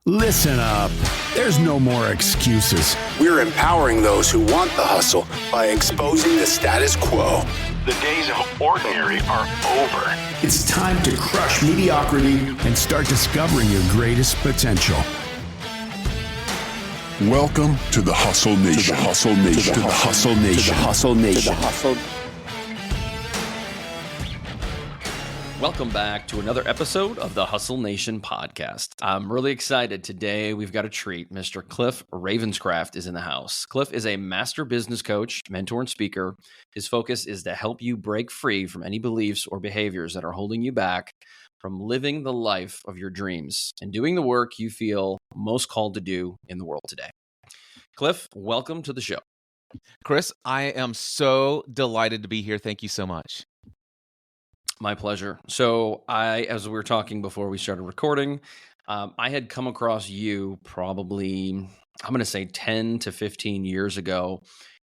Listen up. There's no more excuses. We're empowering those who want the hustle by exposing the status quo. The days of ordinary are over. It's time to crush mediocrity and start discovering your greatest potential. Welcome to the Hustle Nation. To the Hustle Nation. To the Hustle Nation. To the Hustle Nation. Welcome back to another episode of the Hustle Nation podcast. I'm really excited. Today, we've got a treat. Mr. Cliff Ravenscraft is in the house. Cliff is a master business coach, mentor, and speaker. His focus is to help you break free from any beliefs or behaviors that are holding you back from living the life of your dreams and doing the work you feel most called to do in the world today. Cliff, welcome to the show. Chris, I am so delighted to be here. Thank you so much. My pleasure. So as we were talking before we started recording, I had come across you probably, I'm going to say 10 to 15 years ago.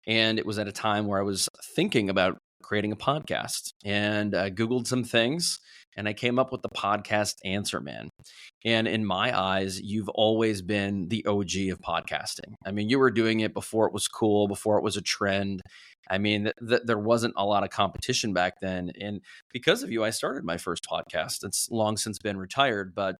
And it was at a time where I was thinking about creating a podcast, and I Googled some things and I came up with the Podcast Answerman. And in my eyes, you've always been the OG of podcasting. I mean, you were doing it before it was cool, before it was a trend. I mean, there wasn't a lot of competition back then. And because of you, I started my first podcast. It's long since been retired, but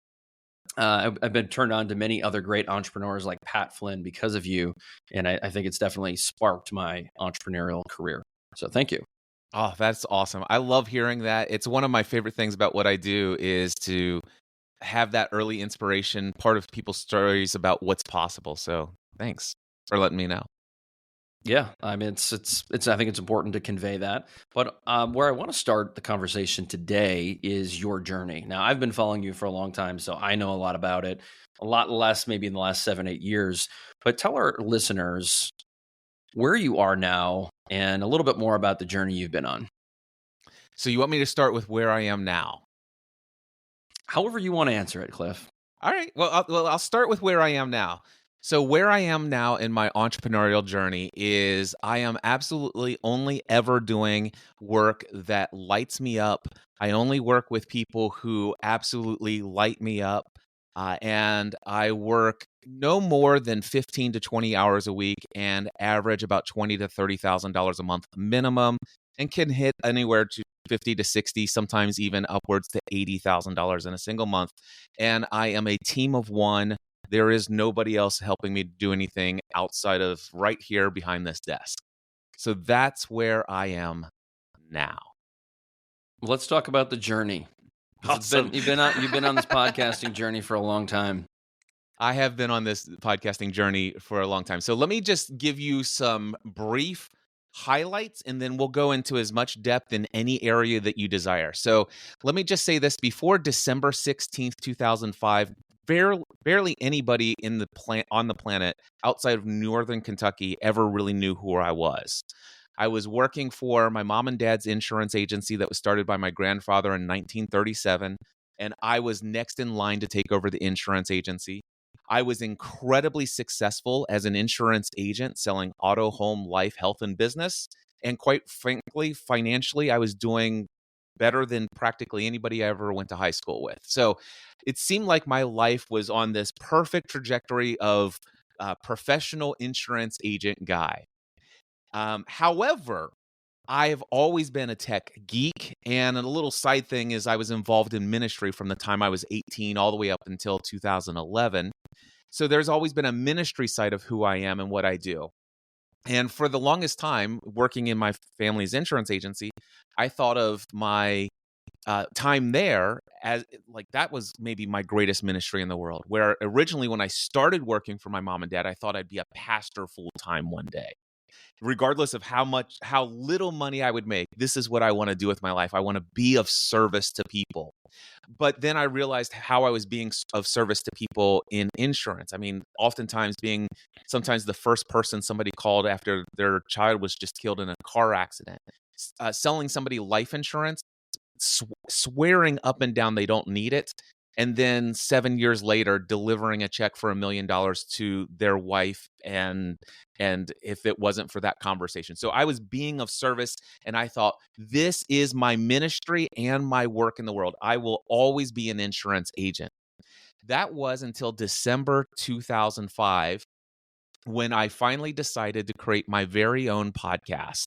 I've been turned on to many other great entrepreneurs like Pat Flynn because of you. And I think it's definitely sparked my entrepreneurial career. So thank you. Oh, that's awesome. I love hearing that. It's one of my favorite things about what I do is to have that early inspiration, part of people's stories about what's possible. So thanks for letting me know. Yeah, I mean, it's. I think it's important to convey that. But where I want to start the conversation today is your journey. Now, I've been following you for a long time, so I know a lot about it. A lot less, maybe in the last 7-8 years. But tell our listeners where you are now and a little bit more about the journey you've been on. So you want me to start with where I am now? However you want to answer it, Cliff. All right. Well, I'll start with where I am now. So where I am now in my entrepreneurial journey is I am absolutely only ever doing work that lights me up. I only work with people who absolutely light me up. And I work no more than 15 to 20 hours a week and average about $20,000 to $30,000 a month minimum, and can hit anywhere to 50 to 60, sometimes even upwards to $80,000 in a single month. And I am a team of one. There is nobody else helping me do anything outside of right here behind this desk. So that's where I am now. Let's talk about the journey. Awesome. You've been on this podcasting journey for a long time. I have been on this podcasting journey for a long time. So let me just give you some brief highlights, and then we'll go into as much depth in any area that you desire. So let me just say this: before December 16th, 2005, barely anybody on the planet outside of Northern Kentucky ever really knew who I was. I was working for my mom and dad's insurance agency that was started by my grandfather in 1937, and I was next in line to take over the insurance agency. I was incredibly successful as an insurance agent selling auto, home, life, health, and business. And quite frankly, financially, I was doing better than practically anybody I ever went to high school with. So it seemed like my life was on this perfect trajectory of professional insurance agent guy. However, I've always been a tech geek, and a little side thing is I was involved in ministry from the time I was 18 all the way up until 2011. So there's always been a ministry side of who I am and what I do. And for the longest time, working in my family's insurance agency, I thought of my time there as like that was maybe my greatest ministry in the world. Where originally when I started working for my mom and dad, I thought I'd be a pastor full time one day. Regardless of how little money I would make, this is what I want to do with my life. I want to be of service to people. But then I realized how I was being of service to people in insurance. I mean, oftentimes being sometimes the first person somebody called after their child was just killed in a car accident, selling somebody life insurance, swearing up and down they don't need it, and then 7 years later delivering a check for $1 million to their wife, and if it wasn't for that conversation. So I was being of service, and I thought, this is my ministry and my work in the world. I will always be an insurance agent. That was until December 2005 when I finally decided to create my very own podcast.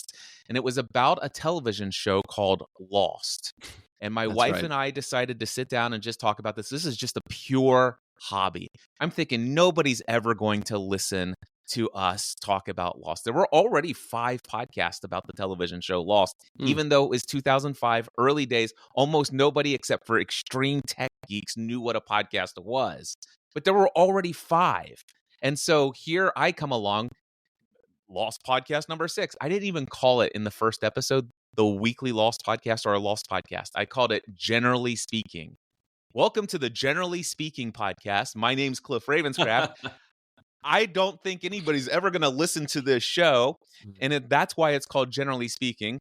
And it was about a television show called Lost. And my That's wife right. and I decided to sit down and just talk about this. This is just a pure hobby. I'm thinking nobody's ever going to listen to us talk about Lost. There were already 5 podcasts about the television show Lost, even though it was 2005, early days. Almost nobody except for extreme tech geeks knew what a podcast was. But there were already 5. And so here I come along, Lost podcast number 6. I didn't even call it in the first episode the Weekly Lost Podcast or a Lost Podcast. I called it Generally Speaking. Welcome to the Generally Speaking podcast. My name's Cliff Ravenscraft. I don't think anybody's ever going to listen to this show, and that's why it's called Generally Speaking.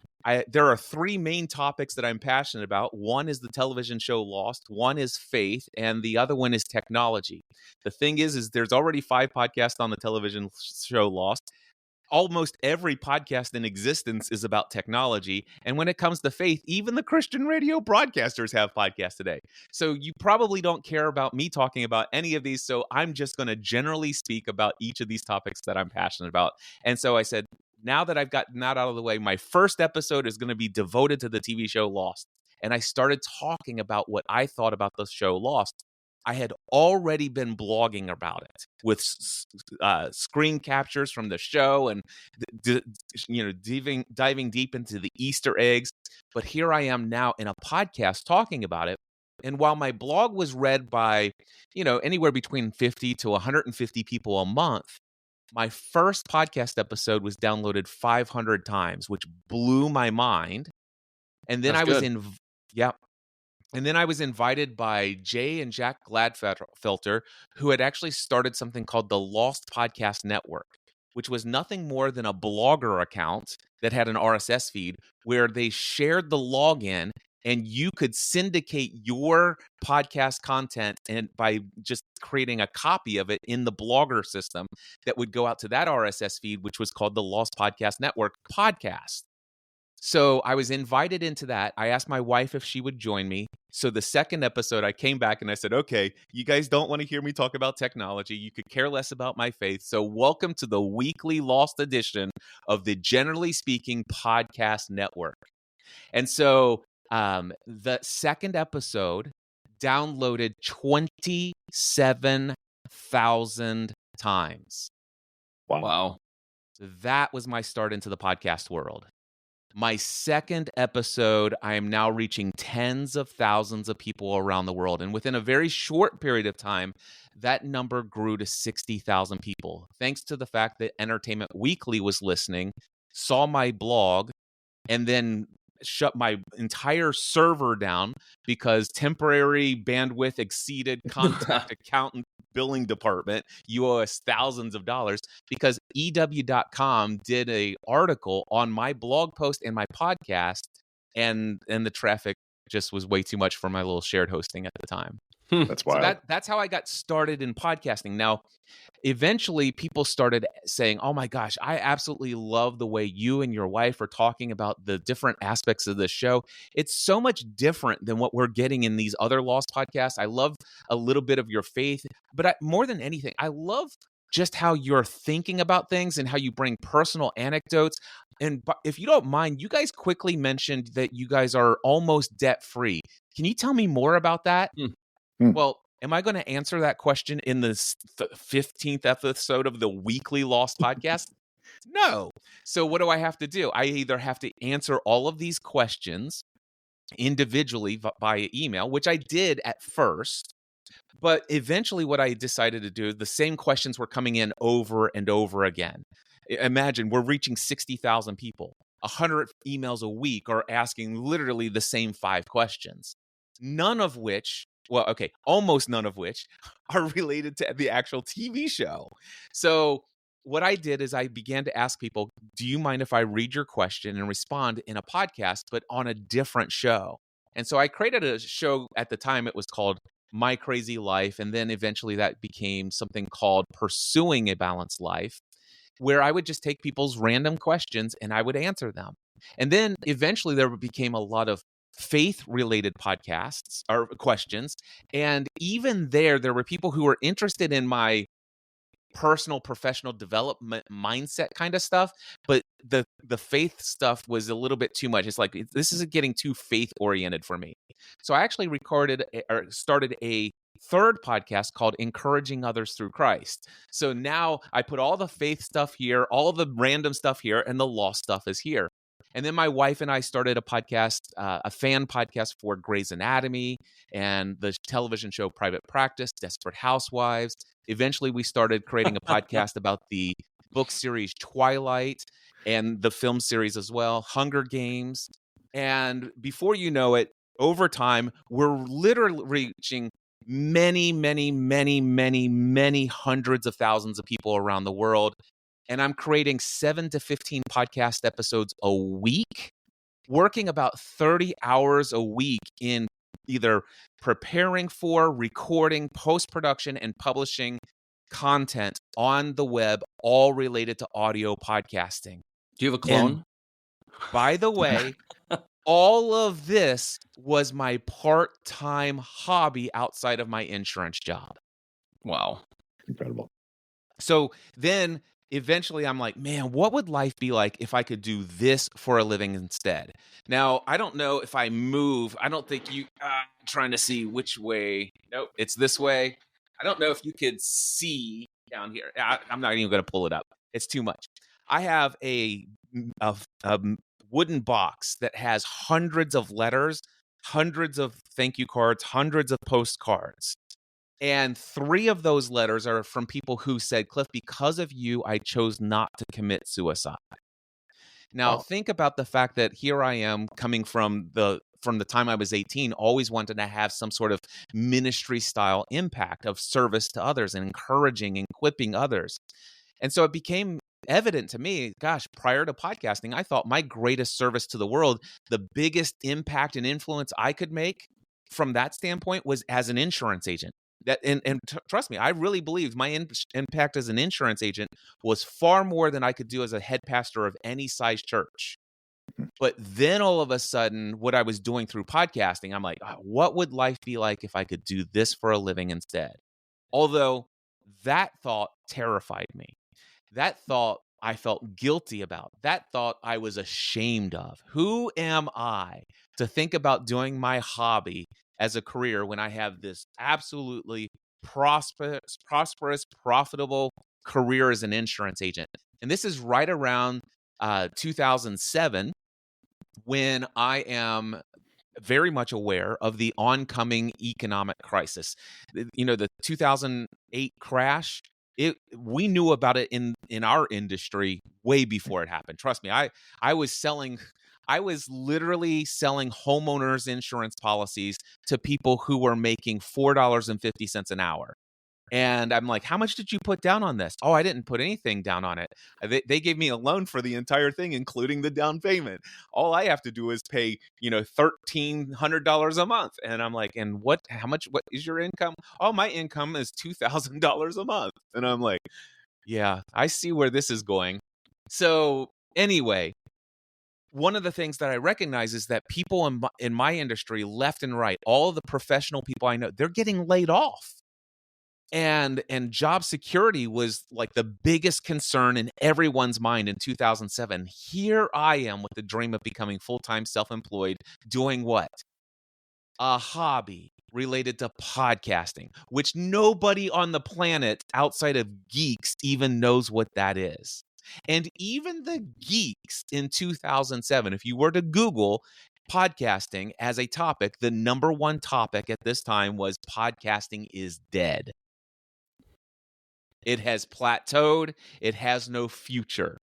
There are 3 main topics that I'm passionate about. One is the television show Lost, one is faith, and the other one is technology. The thing is there's already 5 podcasts on the television show Lost. Almost every podcast in existence is about technology. And when it comes to faith, even the Christian radio broadcasters have podcasts today. So you probably don't care about me talking about any of these. So I'm just going to generally speak about each of these topics that I'm passionate about. And so I said, now that I've gotten that out of the way, my first episode is going to be devoted to the TV show Lost. And I started talking about what I thought about the show Lost. I had already been blogging about it with screen captures from the show and diving deep into the Easter eggs. But here I am now in a podcast talking about it. And while my blog was read by, anywhere between 50 to 150 people a month, my first podcast episode was downloaded 500 times, which blew my mind. And then And then I was invited by Jay and Jack Gladfelter, who had actually started something called the Lost Podcast Network, which was nothing more than a blogger account that had an RSS feed where they shared the login and you could syndicate your podcast content and by just creating a copy of it in the blogger system that would go out to that RSS feed, which was called the Lost Podcast Network podcast. So I was invited into that. I asked my wife if she would join me. So the second episode, I came back and I said, okay, you guys don't want to hear me talk about technology. You could care less about my faith. So welcome to the weekly Lost edition of the Generally Speaking Podcast Network. And so the second episode downloaded 27,000 times. Wow. So that was my start into the podcast world. My second episode, I am now reaching tens of thousands of people around the world. And within a very short period of time, that number grew to 60,000 people. Thanks to the fact that Entertainment Weekly was listening, saw my blog, and then shut my entire server down because temporary bandwidth exceeded contact accountant billing department. You owe us thousands of dollars because EW.com did an article on my blog post and my podcast, and the traffic just was way too much for my little shared hosting at the time. That's wild. So that's how I got started in podcasting. Now, eventually people started saying, oh my gosh, I absolutely love the way you and your wife are talking about the different aspects of the show. It's so much different than what we're getting in these other Lost podcasts. I love a little bit of your faith, but more than anything, I love just how you're thinking about things and how you bring personal anecdotes. And if you don't mind, you guys quickly mentioned that you guys are almost debt-free. Can you tell me more about that? Well, am I going to answer that question in the 15th episode of the weekly Lost podcast? No. So what do I have to do? I either have to answer all of these questions individually via email, which I did at first. But eventually what I decided to do, the same questions were coming in over and over again. Imagine we're reaching 60,000 people. 100 emails a week are asking literally the same 5 questions. Almost none of which are related to the actual TV show. So what I did is I began to ask people, do you mind if I read your question and respond in a podcast, but on a different show? And so I created a show at the time. It was called My Crazy Life. And then eventually that became something called Pursuing a Balanced Life, where I would just take people's random questions and I would answer them. And then eventually there became a lot of faith-related podcasts or questions. And even there were people who were interested in my personal professional development mindset kind of stuff, but the faith stuff was a little bit too much. It's like, this is getting too faith oriented for me. So I actually started a third podcast called Encouraging Others Through Christ. So now I put all the faith stuff here, all the random stuff here, and the law stuff is here. And then my wife and I started a podcast, a fan podcast for Grey's Anatomy and the television show Private Practice, Desperate Housewives. Eventually, we started creating a podcast about the book series Twilight and the film series as well, Hunger Games. And before you know it, over time, we're literally reaching many, many, many, many, many hundreds of thousands of people around the world. And I'm creating 7 to 15 podcast episodes a week, working about 30 hours a week in either preparing for, recording, post-production, and publishing content on the web, all related to audio podcasting. Do you have a clone? And by the way, all of this was my part-time hobby outside of my insurance job. Wow. Incredible. So then eventually I'm like, man, what would life be like if I could do this for a living instead? Now, I don't know if I move. I don't think trying to see which way. Nope, it's this way. I don't know if you could see down here. I'm not even going to pull it up. It's too much. I have a wooden box that has hundreds of letters, hundreds of thank you cards, hundreds of postcards. And 3 of those letters are from people who said, Cliff, because of you, I chose not to commit suicide. Now, think about the fact that here I am coming from the time I was 18, always wanted to have some sort of ministry style impact of service to others and encouraging and equipping others. And so it became evident to me, gosh, prior to podcasting, I thought my greatest service to the world, the biggest impact and influence I could make from that standpoint was as an insurance agent. Trust me, I really believed my impact as an insurance agent was far more than I could do as a head pastor of any size church. But then all of a sudden, what I was doing through podcasting, I'm like, what would life be like if I could do this for a living instead? Although that thought terrified me. That thought I felt guilty about. That thought I was ashamed of. Who am I to think about doing my hobby as a career when I have this absolutely prosperous, profitable career as an insurance agent? And this is right around 2007, when I am very much aware of the oncoming economic crisis. You know, the 2008 crash, we knew about it in our industry way before it happened. Trust me, I was literally selling homeowners insurance policies to people who were making $4.50 an hour. And I'm like, how much did you put down on this? Oh, I didn't put anything down on it. They gave me a loan for the entire thing, including the down payment. All I have to do is pay, $1,300 a month. And I'm like, and what is your income? Oh, my income is $2,000 a month. And I'm like, yeah, I see where this is going. So anyway, one of the things that I recognize is that people in my industry, left and right, all of the professional people I know, they're getting laid off. And job security was like the biggest concern in everyone's mind in 2007. Here I am with the dream of becoming full-time self-employed, doing what? A hobby related to podcasting, which nobody on the planet outside of geeks even knows what that is. And even the geeks in 2007, if you were to Google podcasting as a topic, the number one topic at this time was podcasting is dead. It has plateaued. It has no future.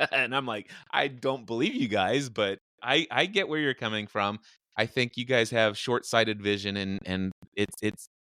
And I'm like, I don't believe you guys, but I get where you're coming from. I think you guys have short-sighted vision, and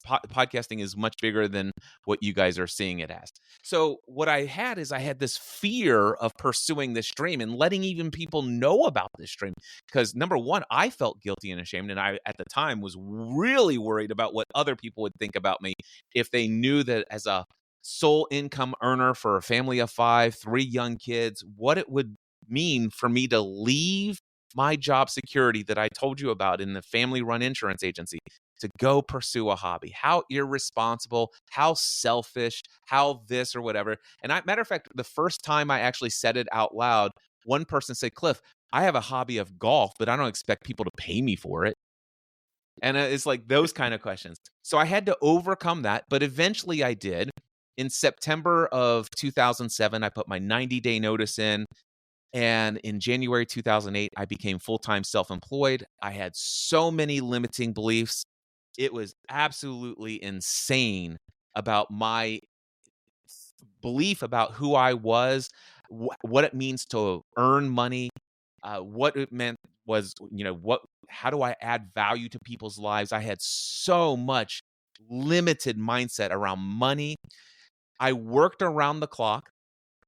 podcasting is much bigger than what you guys are seeing it as. So what I had this fear of pursuing this dream and letting even people know about this dream. Because number one, I felt guilty and ashamed. And I, at the time, was really worried about what other people would think about me if they knew that as a sole income earner for a family of 5, 3 young kids, what it would mean for me to leave my job security that I told you about in the family-run insurance agency to go pursue a hobby. How irresponsible, how selfish, how this or whatever. And matter of fact, the first time I actually said it out loud, one person said, Cliff, I have a hobby of golf, but I don't expect people to pay me for it. And it's like those kind of questions. So I had to overcome that, but eventually I did. In September of 2007, I put my 90-day notice in. And in January 2008, I became full-time self-employed. I had so many limiting beliefs. It was absolutely insane about my belief about who I was, what it means to earn money, what it meant was, how do I add value to people's lives? I had so much limited mindset around money. I worked around the clock,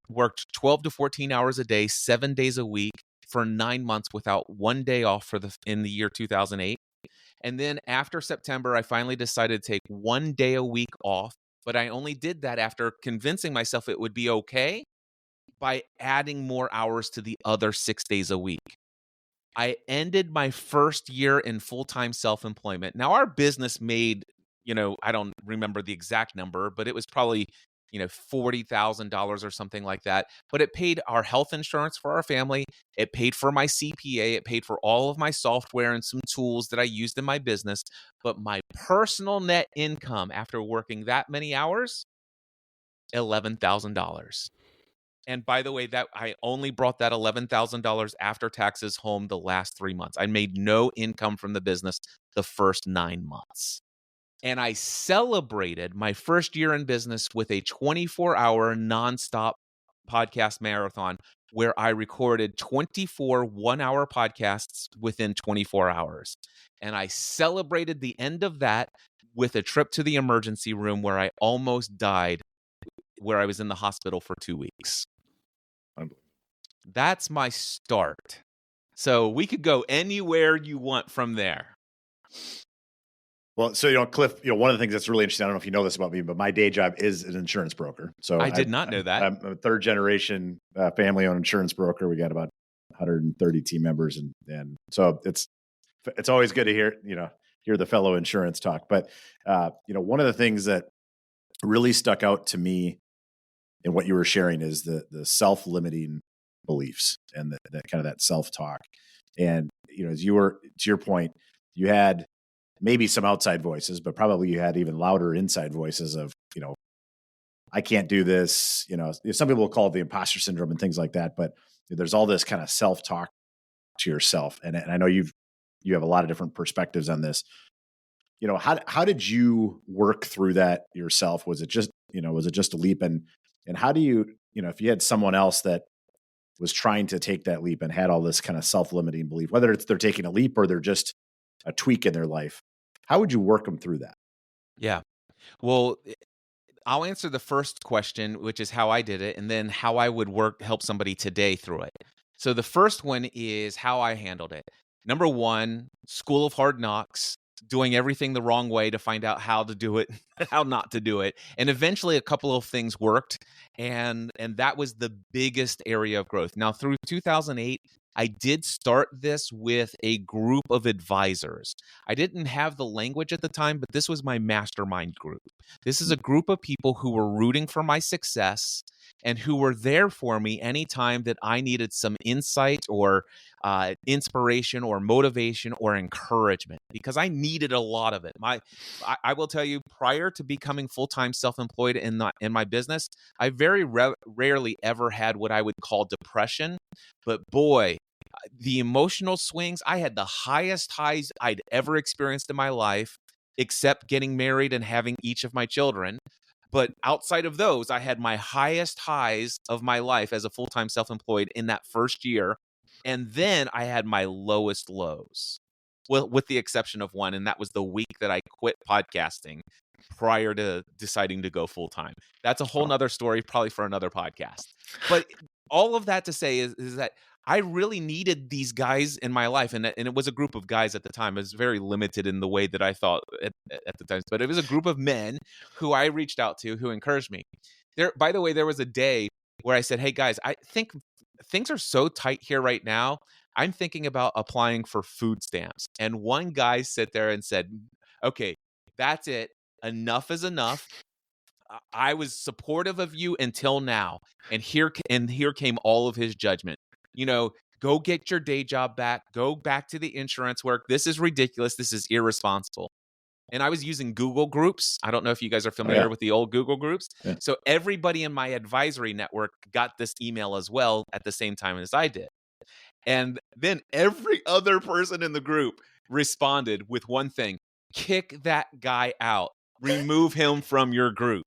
worked 12 to 14 hours a day, 7 days a week for 9 months without one day off in the year 2008. And then after September, I finally decided to take 1 day a week off, but I only did that after convincing myself it would be okay by adding more hours to the other 6 days a week. I ended my first year in full-time self-employment. Now, our business made, I don't remember the exact number, but it was probably, $40,000 or something like that. But it paid our health insurance for our family. It paid for my CPA. It paid for all of my software and some tools that I used in my business. But my personal net income after working that many hours, $11,000. And by the way, that I only brought that $11,000 after taxes home the last 3 months. I made no income from the business the first 9 months. And I celebrated my first year in business with a 24-hour nonstop podcast marathon where I recorded 24 one-hour podcasts within 24 hours. And I celebrated the end of that with a trip to the emergency room where I almost died, where I was in the hospital for 2 weeks. That's my start. So we could go anywhere you want from there. Well, so, Cliff, one of the things that's really interesting, I don't know if you know this about me, but my day job is an insurance broker. So I did not know that. I'm a third generation family-owned insurance broker. We got about 130 team members. And so it's always good to hear the fellow insurance talk. But, one of the things that really stuck out to me in what you were sharing is the self-limiting beliefs and the kind of that self-talk. And, as you were, to your point, you had maybe some outside voices, but probably you had even louder inside voices of, I can't do this. Some people will call it the imposter syndrome and things like that, but there's all this kind of self-talk to yourself. And I know you have a lot of different perspectives on this. How did you work through that yourself? Was it just a leap? And how do you, if you had someone else that was trying to take that leap and had all this kind of self-limiting belief, whether it's they're taking a leap or they're just a tweak in their life, how would you work them through that? Yeah. Well, I'll answer the first question, which is how I did it, and then how I would help somebody today through it. So the first one is how I handled it. Number one, school of hard knocks, doing everything the wrong way to find out how to do it, how not to do it. And eventually a couple of things worked. And that was the biggest area of growth. Now, through 2008, I did start this with a group of advisors. I didn't have the language at the time, but this was my mastermind group. This is a group of people who were rooting for my success and who were there for me anytime that I needed some insight or inspiration or motivation or encouragement, because I needed a lot of it. I will tell you, prior to becoming full-time self-employed in my business, I very rarely ever had what I would call depression. But boy, the emotional swings, I had the highest highs I'd ever experienced in my life, except getting married and having each of my children. But outside of those, I had my highest highs of my life as a full-time self-employed in that first year. And then I had my lowest lows, well, with the exception of one. And that was the week that I quit podcasting prior to deciding to go full-time. That's a whole nother story, probably for another podcast. But all of that to say is that I really needed these guys in my life. And it was a group of guys at the time. It was very limited in the way that I thought at the time. But it was a group of men who I reached out to who encouraged me. By the way, there was a day where I said, hey, guys, I think things are so tight here right now. I'm thinking about applying for food stamps. And one guy sat there and said, okay, that's it. Enough is enough. I was supportive of you until now. And here came all of his judgment. Go get your day job back. Go back to the insurance work. This is ridiculous. This is irresponsible. And I was using Google Groups. I don't know if you guys are familiar with the old Google Groups. Yeah. So everybody in my advisory network got this email as well at the same time as I did. And then every other person in the group responded with one thing: kick that guy out, remove him from your group.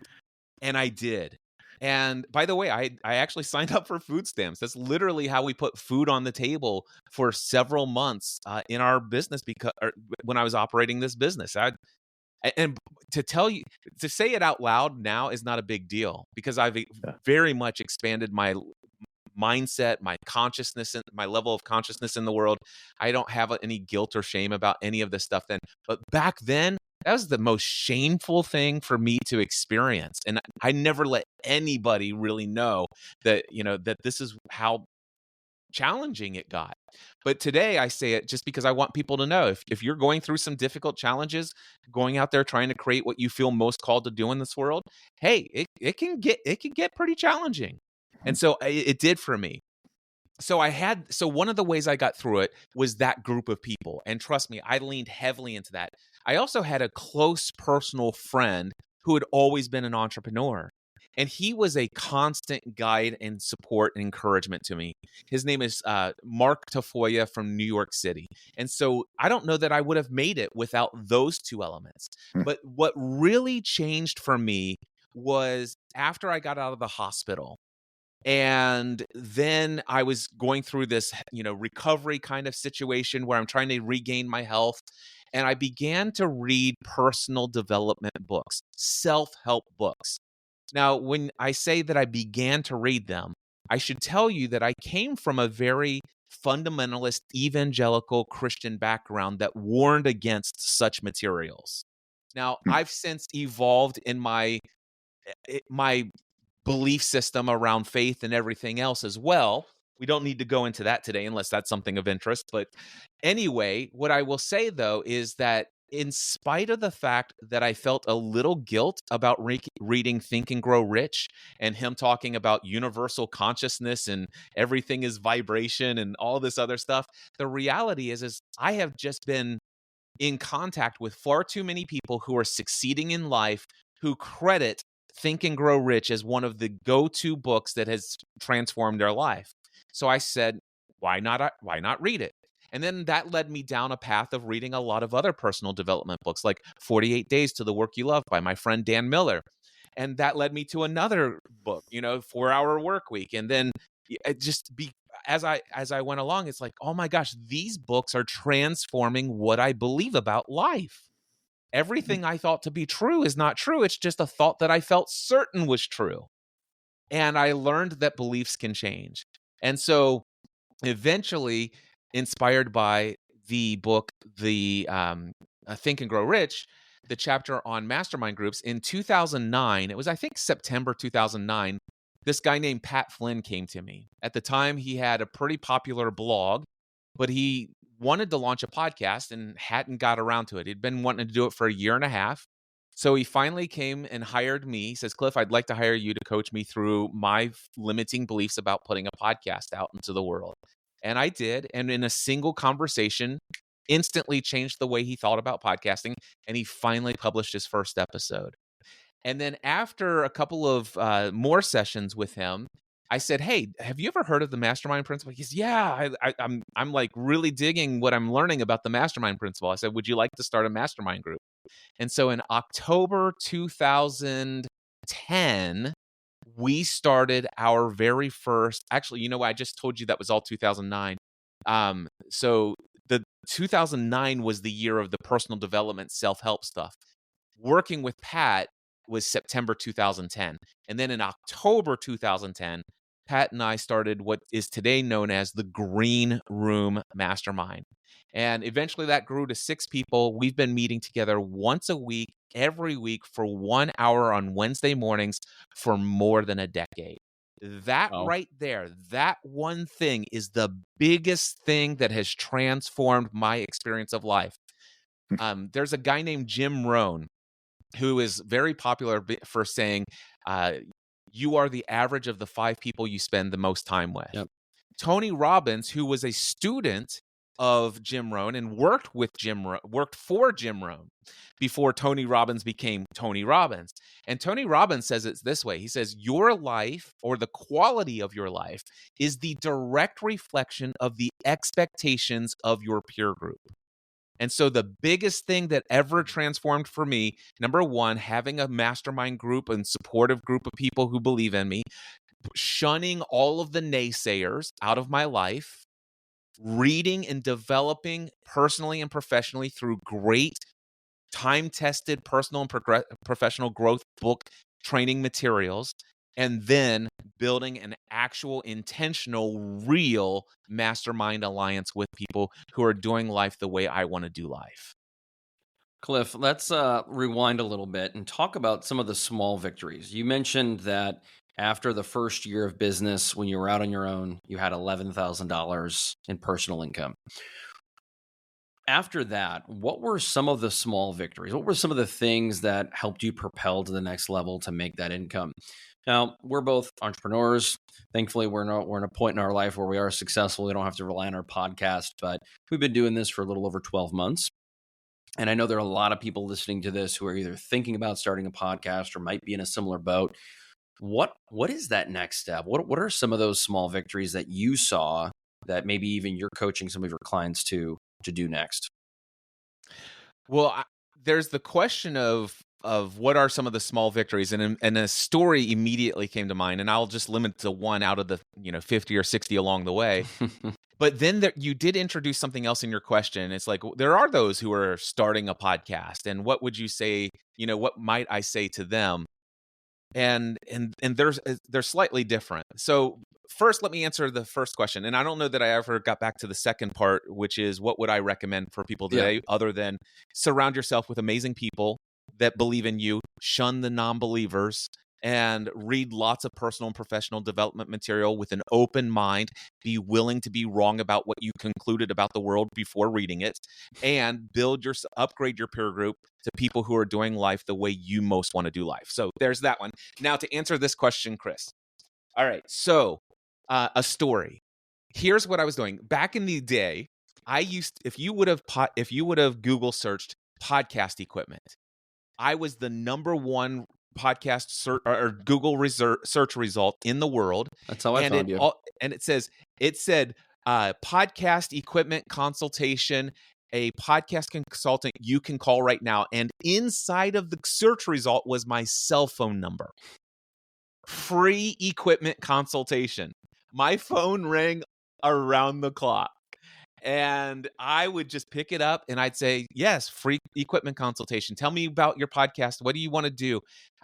And I did. And by the way, I actually signed up for food stamps. That's literally how we put food on the table for several months in our business, because when I was operating this business. And to say it out loud now is not a big deal, because I've very much expanded my mindset, my consciousness, and my level of consciousness in the world. I don't have any guilt or shame about any of this stuff then. But back then, that was the most shameful thing for me to experience. And I never let anybody really know that, that this is how challenging it got. But today I say it just because I want people to know, if you're going through some difficult challenges, going out there trying to create what you feel most called to do in this world, hey, it can get pretty challenging. And so it did for me. So one of the ways I got through it was that group of people. And trust me, I leaned heavily into that. I also had a close personal friend who had always been an entrepreneur. And he was a constant guide and support and encouragement to me. His name is Mark Tafoya from New York City. And so I don't know that I would have made it without those two elements. But what really changed for me was after I got out of the hospital. And then I was going through this, recovery kind of situation where I'm trying to regain my health. And I began to read personal development books, self-help books. Now, when I say that I began to read them, I should tell you that I came from a very fundamentalist, evangelical Christian background that warned against such materials. Now, I've since evolved in my belief system around faith and everything else as well. We don't need to go into that today unless that's something of interest. But anyway, what I will say, though, is that in spite of the fact that I felt a little guilt about reading Think and Grow Rich and him talking about universal consciousness and everything is vibration and all this other stuff, the reality is I have just been in contact with far too many people who are succeeding in life who credit Think and Grow Rich as one of the go-to books that has transformed their life. So I said, why not read it? And then that led me down a path of reading a lot of other personal development books, like 48 Days to the Work You Love by my friend Dan Miller. And that led me to another book, 4 Hour Work Week. And then as I went along, it's like, oh my gosh, these books are transforming what I believe about life. Everything I thought to be true is not true. It's just a thought that I felt certain was true. And I learned that beliefs can change. And so eventually, inspired by the book, the Think and Grow Rich, the chapter on mastermind groups, in 2009, it was, I think, September 2009, this guy named Pat Flynn came to me. At the time, he had a pretty popular blog, but he wanted to launch a podcast and hadn't got around to it. He'd been wanting to do it for a year and a half. So he finally came and hired me. He says, Cliff, I'd like to hire you to coach me through my limiting beliefs about putting a podcast out into the world. And I did. And in a single conversation, instantly changed the way he thought about podcasting. And he finally published his first episode. And then after a couple of more sessions with him, I said, hey, have you ever heard of the mastermind principle? He says, yeah, I'm like really digging what I'm learning about the mastermind principle. I said, would you like to start a mastermind group? And so in October 2010, we started our very first, actually, I just told you that was all 2009. So the 2009 was the year of the personal development, self-help stuff. Working with Pat was September 2010. And then in October 2010, Pat and I started what is today known as the Green Room Mastermind. And eventually that grew to 6 people. We've been meeting together once a week, every week for 1 hour on Wednesday mornings for more than a decade. That Oh. right there, that one thing is the biggest thing that has transformed my experience of life. There's a guy named Jim Rohn who is very popular for saying, you are the average of the 5 people you spend the most time with. Yep. Tony Robbins, who was a student of Jim Rohn and worked for Jim Rohn before Tony Robbins became Tony Robbins. And Tony Robbins says it this way. He says, your life, or the quality of your life, is the direct reflection of the expectations of your peer group. And so the biggest thing that ever transformed for me, number one, having a mastermind group and supportive group of people who believe in me, shunning all of the naysayers out of my life, reading and developing personally and professionally through great time-tested personal and professional growth book training materials, and then building an actual intentional, real mastermind alliance with people who are doing life the way I want to do life. Cliff, let's rewind a little bit and talk about some of the small victories. You mentioned that after the first year of business, when you were out on your own, you had $11,000 in personal income. After that, what were some of the small victories? What were some of the things that helped you propel to the next level to make that income? Now, we're both entrepreneurs. Thankfully, we're in a point in our life where we are successful. We don't have to rely on our podcast, but we've been doing this for a little over 12 months. And I know there are a lot of people listening to this who are either thinking about starting a podcast or might be in a similar boat. What is that next step? What are some of those small victories that you saw that maybe even you're coaching some of your clients to do next? Well, there's the question of what are some of the small victories, and a story immediately came to mind, and I'll just limit to one out of the 50 or 60 along the way. But then you did introduce something else in your question. It's like, there are those who are starting a podcast, and what would you say? What might I say to them? And they're slightly different. So first, let me answer the first question. And I don't know that I ever got back to the second part, which is what would I recommend for people today, other than surround yourself with amazing people that believe in you, shun the non-believers, and read lots of personal and professional development material with an open mind. Be willing to be wrong about what you concluded about the world before reading it, and upgrade your peer group to people who are doing life the way you most want to do life. So there's that one. Now to answer this question, Chris. All right. So a story. Here's what I was doing back in the day. If you would have Google searched podcast equipment, I was the number one podcast search or Google search result in the world. That's how I found you. And it said podcast equipment consultation, a podcast consultant you can call right now. And inside of the search result was my cell phone number. Free equipment consultation. My phone rang around the clock. And I would just pick it up and I'd say, yes, free equipment consultation. Tell me about your podcast. What do you want to do?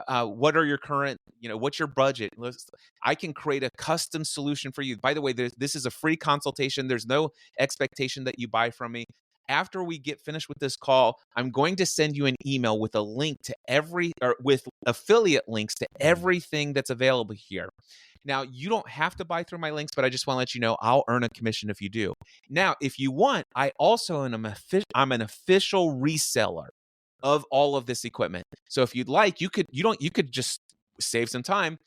What are your current, what's your budget? I can create a custom solution for you. By the way, this is a free consultation. There's no expectation that you buy from me. After we get finished with this call, I'm going to send you an email with a link to with affiliate links to everything that's available here. Now, you don't have to buy through my links, but I just want to let you know I'll earn a commission if you do. Now, if you want, I'm an official reseller of all of this equipment. So if you'd like, you could just save some time.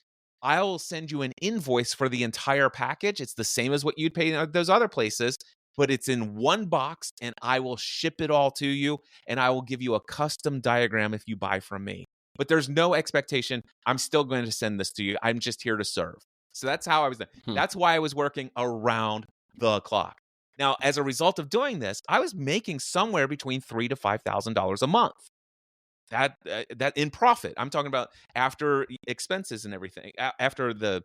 I'll send you an invoice for the entire package. It's the same as what you'd pay in those other places, but it's in one box, and I will ship it all to you, and I will give you a custom diagram if you buy from me. But there's no expectation. I'm still going to send this to you. I'm just here to serve. So that's how I was doing. That's why I was working around the clock. Now, as a result of doing this, I was making somewhere between $3,000 to $5,000 a month. That in profit. I'm talking about after expenses and everything. After the,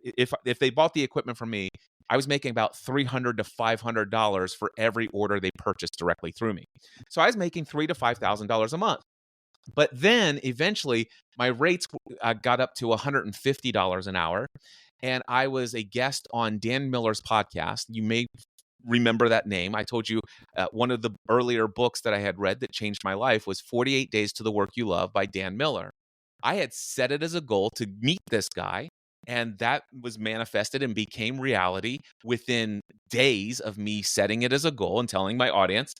if they bought the equipment from me, I was making about $300 to $500 for every order they purchased directly through me. So I was making $3,000 to $5,000 a month. But then eventually my rates got up to $150 an hour. And I was a guest on Dan Miller's podcast. You may remember that name. I told you one of the earlier books that I had read that changed my life was 48 Days to the Work You Love by Dan Miller. I had set it as a goal to meet this guy And that was manifested and became reality within days of me setting it as a goal and telling my audience.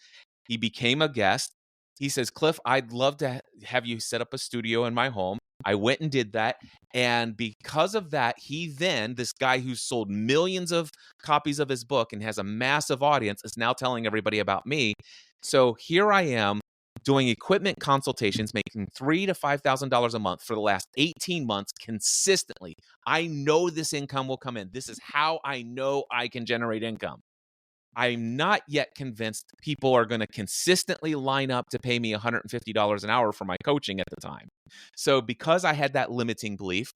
He became a guest. He says, Cliff, I'd love to have you set up a studio in my home. I went and did that. And because of that, this guy who's sold millions of copies of his book and has a massive audience, is now telling everybody about me. So here I am doing equipment consultations, making $3,000 to $5,000 a month for the last 18 months consistently. I know this income will come in. This is how I know I can generate income. I'm not yet convinced people are going to consistently line up to pay me $150 an hour for my coaching at the time. So because I had that limiting belief,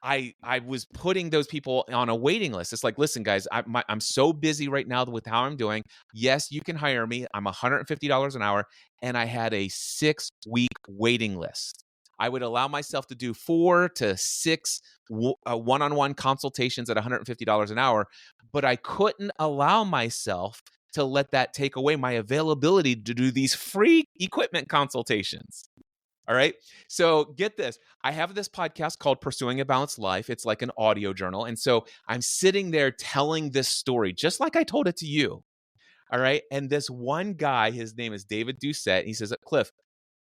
I was putting those people on a waiting list. It's like, listen, guys, I'm so busy right now with how I'm doing. Yes, you can hire me. I'm $150 an hour. And I had a 6-week waiting list. I would allow myself to do 4 to 6 one-on-one consultations at $150 an hour, but I couldn't allow myself to let that take away my availability to do these free equipment consultations. All right. So get this. I have this podcast called Pursuing a Balanced Life. It's like an audio journal. And so I'm sitting there telling this story, just like I told it to you. All right. And this one guy, his name is David Doucette. He says, Cliff,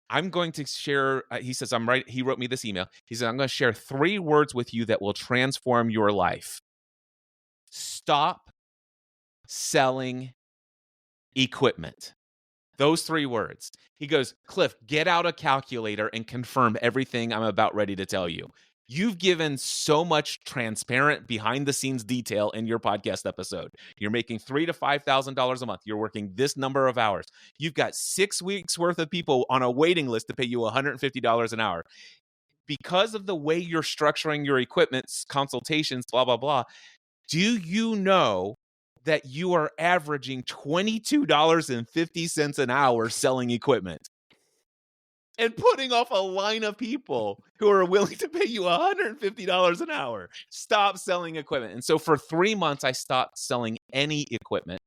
I'm going to share, he says, he wrote me this email. He said, I'm going to share 3 words with you that will transform your life. Stop selling equipment. Those 3 words. He goes, Cliff, get out a calculator and confirm everything I'm about ready to tell you. You've given so much transparent behind the scenes detail in your podcast episode. You're making $3,000 to $5,000 a month. You're working this number of hours. You've got 6 weeks worth of people on a waiting list to pay you $150 an hour. Because of the way you're structuring your equipment consultations, blah, blah, blah. Do you know that you are averaging $22.50 an hour selling equipment and putting off a line of people who are willing to pay you $150 an hour? Stop selling equipment. And so for 3 months, I stopped selling any equipment.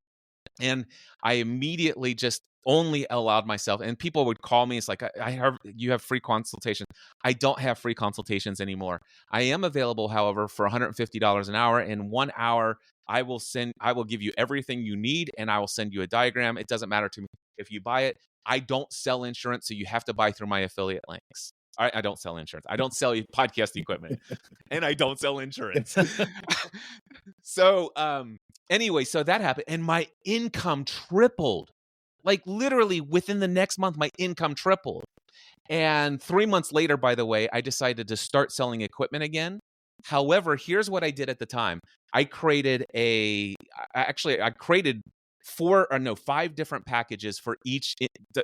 And I immediately just only allowed myself, and people would call me. It's like, you have free consultations. I don't have free consultations anymore. I am available, however, for $150 an hour. In 1 hour, I will give you everything you need, and I will send you a diagram. It doesn't matter to me if you buy it. I don't sell insurance, so you have to buy through my affiliate links. I don't sell insurance. I don't sell podcast equipment, and I don't sell insurance. So anyway, so that happened, and my income tripled. Like literally within the next month, my income tripled. And 3 months later, by the way, I decided to start selling equipment again. However, here's what I did at the time. I created 5 different packages for each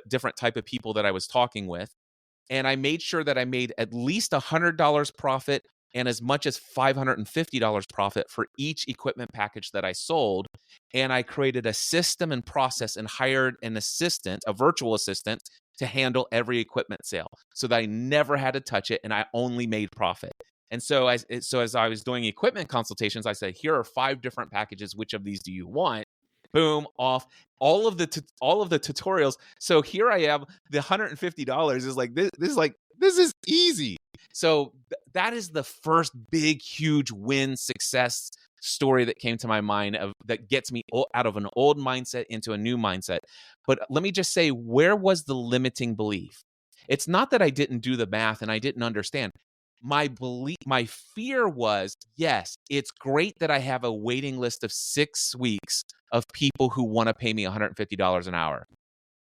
different type of people that I was talking with. And I made sure that I made at least $100 profit and as much as $550 profit for each equipment package that I sold. And I created a system and process and hired an assistant, a virtual assistant, to handle every equipment sale so that I never had to touch it and I only made profit. And so as I was doing equipment consultations, I said, here are 5 different packages. Which of these do you want? Boom, off all of the tutorials. So here I am. The $150 is like this is easy. So that is the first big, huge win success story that came to my mind that gets me out of an old mindset into a new mindset. But let me just say, where was the limiting belief? It's not that I didn't do the math and I didn't understand. My fear was, yes, it's great that I have a waiting list of 6 weeks of people who want to pay me $150 an hour.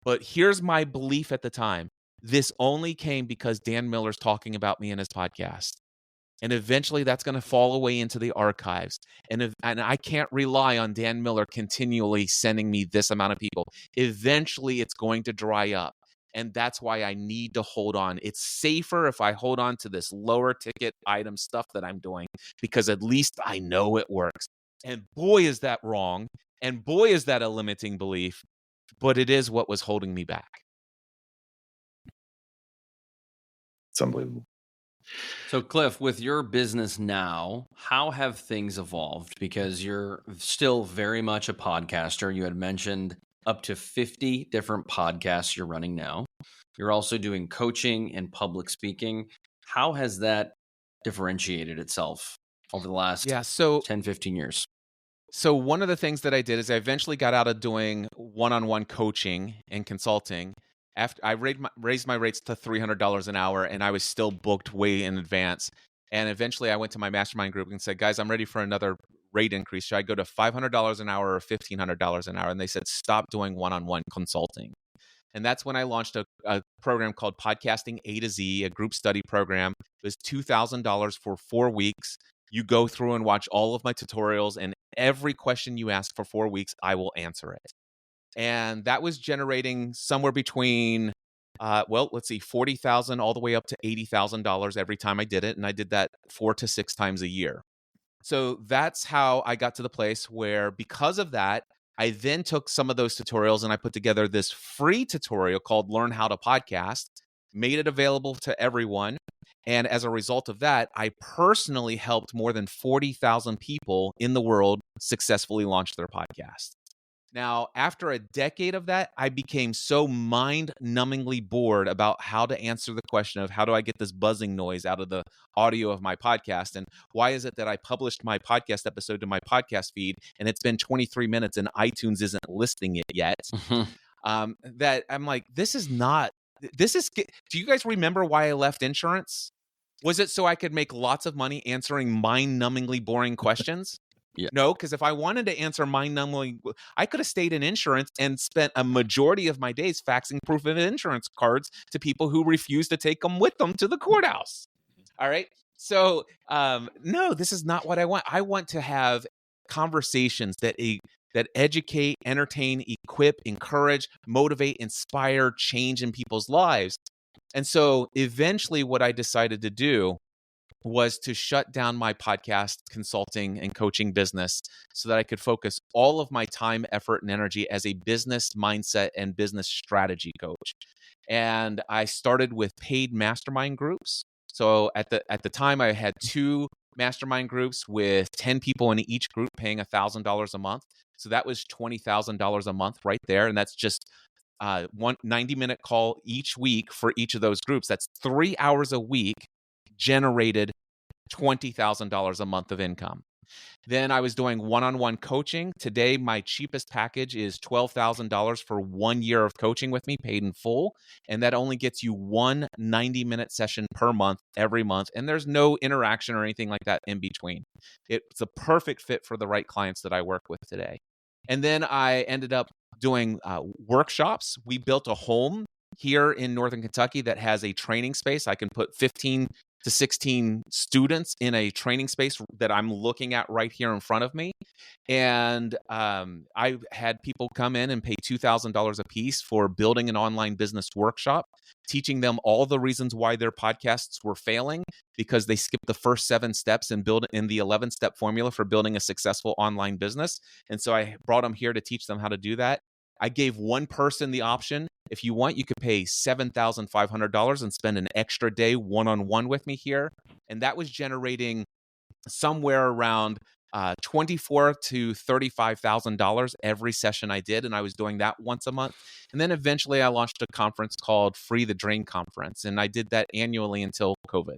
But here's my belief at the time. This only came because Dan Miller's talking about me in his podcast. And eventually that's going to fall away into the archives. And I can't rely on Dan Miller continually sending me this amount of people. Eventually it's going to dry up. And that's why I need to hold on. It's safer if I hold on to this lower ticket item stuff that I'm doing, because at least I know it works. And boy, is that wrong. And boy, is that a limiting belief. But it is what was holding me back. It's unbelievable. So, Cliff, with your business now, how have things evolved? Because you're still very much a podcaster. You had mentioned up to 50 different podcasts you're running now. You're also doing coaching and public speaking. How has that differentiated itself over the last Yeah. So 10, 15 years? So one of the things that I did is I eventually got out of doing one-on-one coaching and consulting. After I raised my rates to $300 an hour, and I was still booked way in advance. And eventually, I went to my mastermind group and said, "Guys, I'm ready for another rate increase. Should I go to $500 an hour or $1,500 an hour?" And they said, "Stop doing one-on-one consulting." And that's when I launched a program called Podcasting A to Z, a group study program. It was $2,000 for 4 weeks. You go through and watch all of my tutorials, and every question you ask for 4 weeks, I will answer it. And that was generating somewhere between, let's see, 40,000 all the way up to $80,000 every time I did it. And I did that 4 to 6 times a year. So that's how I got to the place where, because of that, I then took some of those tutorials and I put together this free tutorial called Learn How to Podcast, made it available to everyone. And as a result of that, I personally helped more than 40,000 people in the world successfully launch their podcast. Now, after a decade of that, I became so mind-numbingly bored about how to answer the question of how do I get this buzzing noise out of the audio of my podcast, and why is it that I published my podcast episode to my podcast feed and it's been 23 minutes and iTunes isn't listing it yet, that I'm like, do you guys remember why I left insurance? Was it so I could make lots of money answering mind-numbingly boring questions? Yeah. No, because if I wanted to answer mind-numbingly, I could have stayed in insurance and spent a majority of my days faxing proof of insurance cards to people who refuse to take them with them to the courthouse. All right. So, no, this is not what I want. I want to have conversations that educate, entertain, equip, encourage, motivate, inspire, change in people's lives. And so eventually what I decided to do was to shut down my podcast consulting and coaching business so that I could focus all of my time, effort, and energy as a business mindset and business strategy coach. And I started with paid mastermind groups. So at the time, I had 2 mastermind groups with 10 people in each group paying $1,000 a month. So that was $20,000 a month right there. And that's just one 90-minute call each week for each of those groups. That's 3 hours a week, generated $20,000 a month of income. Then I was doing one-on-one coaching. Today, my cheapest package is $12,000 for 1 year of coaching with me, paid in full. And that only gets you one 90-minute session per month, every month. And there's no interaction or anything like that in between. It's a perfect fit for the right clients that I work with today. And then I ended up doing workshops. We built a home here in Northern Kentucky that has a training space. I can put 15 to 16 students in a training space that I'm looking at right here in front of me. And I had people come in and pay $2,000 a piece for building an online business workshop, teaching them all the reasons why their podcasts were failing because they skipped the first 7 steps and build in the 11-step formula for building a successful online business. And so I brought them here to teach them how to do that. I gave one person the option. If you want, you could pay $7,500 and spend an extra day one-on-one with me here. And that was generating somewhere around $24,000 to $35,000 every session I did. And I was doing that once a month. And then eventually I launched a conference called Free the Drain Conference. And I did that annually until COVID.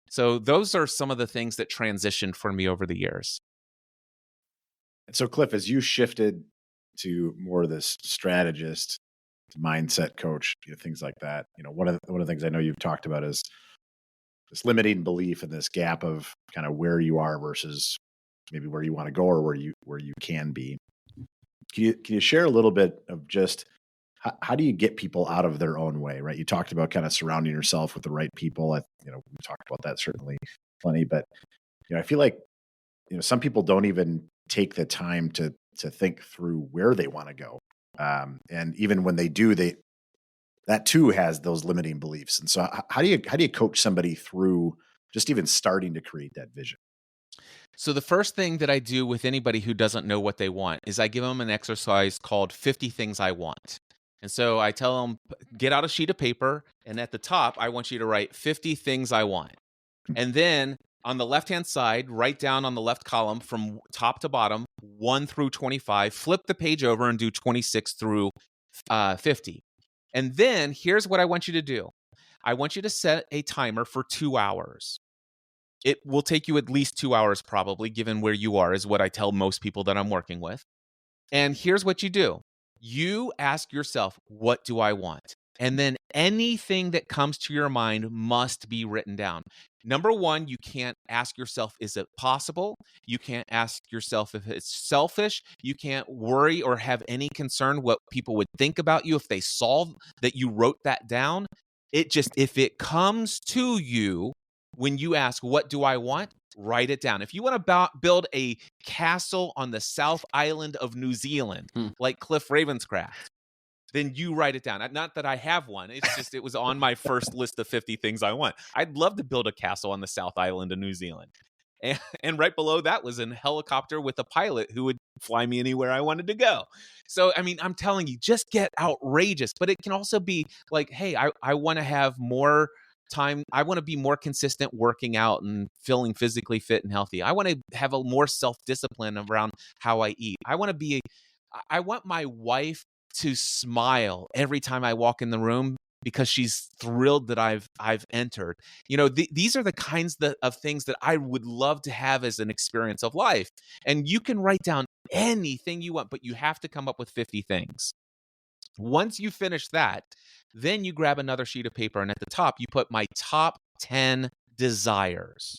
So those are some of the things that transitioned for me over the years. So Cliff, as you shifted to more of this strategist, mindset coach, things like that, one of the things I know you've talked about is this limiting belief and this gap of kind of where you are versus maybe where you want to go or where you can be. Can you share a little bit of just how do you get people out of their own way, right? You talked about kind of surrounding yourself with the right people. We talked about that certainly plenty, but I feel like some people don't even take the time to think through where they want to go. And even when they do, that too has those limiting beliefs. And so how do you coach somebody through just even starting to create that vision? So the first thing that I do with anybody who doesn't know what they want is I give them an exercise called 50 Things I Want. And so I tell them, get out a sheet of paper, and at the top, I want you to write 50 things I want. And then on the left-hand side, write down on the left column from top to bottom, 1 through 25, flip the page over and do 26 through 50. And then here's what I want you to do. I want you to set a timer for 2 hours. It will take you at least 2 hours probably, given where you are, is what I tell most people that I'm working with. And here's what you do. You ask yourself, what do I want? And then anything that comes to your mind must be written down. Number one, you can't ask yourself, is it possible? You can't ask yourself if it's selfish. You can't worry or have any concern what people would think about you if they saw that you wrote that down. It just, if it comes to you when you ask, what do I want? Write it down. If you want to build a castle on the South Island of New Zealand, like Cliff Ravenscraft, then you write it down. Not that I have one. It's just, it was on my first list of 50 things I want. I'd love to build a castle on the South Island of New Zealand. And right below that was a helicopter with a pilot who would fly me anywhere I wanted to go. So, I mean, I'm telling you, just get outrageous. But it can also be like, hey, I want to have more time. I want to be more consistent working out and feeling physically fit and healthy. I want to have a more self-discipline around how I eat. I want my wife to smile every time I walk in the room because she's thrilled that I've entered. These are the kinds of things that I would love to have as an experience of life. And you can write down anything you want, but you have to come up with 50 things. Once you finish that, then you grab another sheet of paper, and at the top, you put my top 10 desires.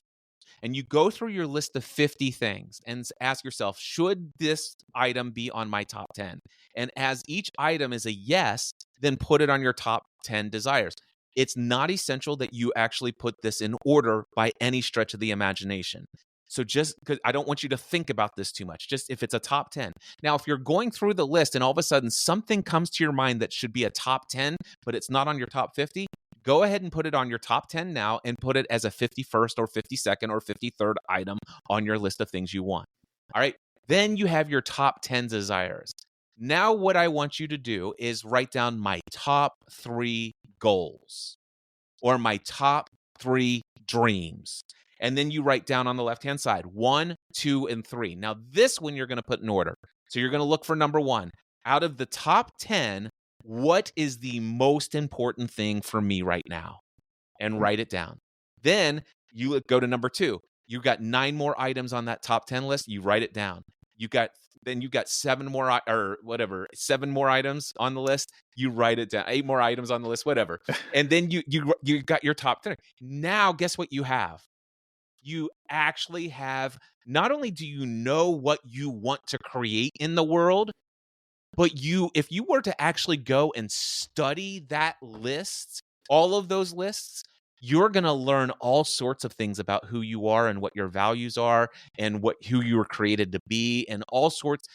And you go through your list of 50 things and ask yourself, should this item be on my top 10? And as each item is a yes, then put it on your top 10 desires. It's not essential that you actually put this in order by any stretch of the imagination. So just because I don't want you to think about this too much, just if it's a top 10. Now, if you're going through the list and all of a sudden something comes to your mind that should be a top 10, but it's not on your top 50, go ahead and put it on your top 10 now and put it as a 51st or 52nd or 53rd item on your list of things you want. All right. Then you have your top 10 desires. Now, what I want you to do is write down my top 3 goals or my top 3 dreams. And then you write down on the left-hand side, 1, 2, and 3. Now, this one you're going to put in order. So you're going to look for number 1. Out of the top 10, what is the most important thing for me right now? And write it down. Then you go to number 2. You've got 9 more items on that top 10 list. You write it down. You've got 7 more items on the list. You write it down. 8 more items on the list, whatever. And then you got your top 3. Now, guess what you have? You actually have, not only do you know what you want to create in the world, but if you were to actually go and study that list, all of those lists, you're going to learn all sorts of things about who you are and what your values are and who you were created to be and all sorts.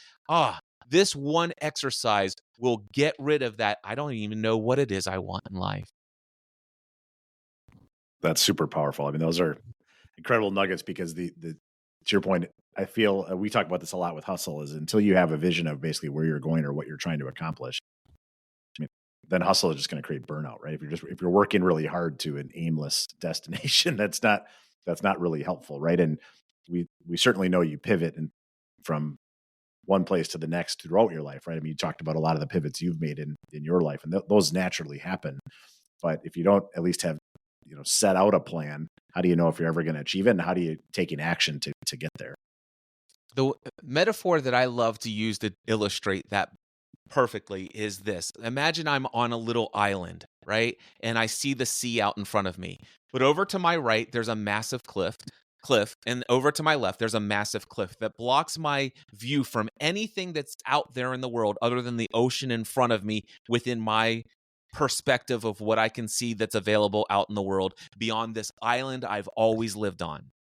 This one exercise will get rid of that. I don't even know what it is I want in life. That's super powerful. I mean, those are incredible nuggets because to your point, I feel we talk about this a lot with hustle is until you have a vision of basically where you're going or what you're trying to accomplish, then hustle is just going to create burnout, right? If you're working really hard to an aimless destination, that's not really helpful, right? And we certainly know you pivot from one place to the next throughout your life, right? I mean, you talked about a lot of the pivots you've made in your life, and those naturally happen. But if you don't at least have set out a plan, how do you know if you're ever going to achieve it, and how do you take an action to get there? The metaphor that I love to use to illustrate that perfectly is this. Imagine I'm on a little island, right? And I see the sea out in front of me. But over to my right, there's a massive cliff, and over to my left, there's a massive cliff that blocks my view from anything that's out there in the world other than the ocean in front of me within my perspective of what I can see that's available out in the world beyond this island I've always lived on.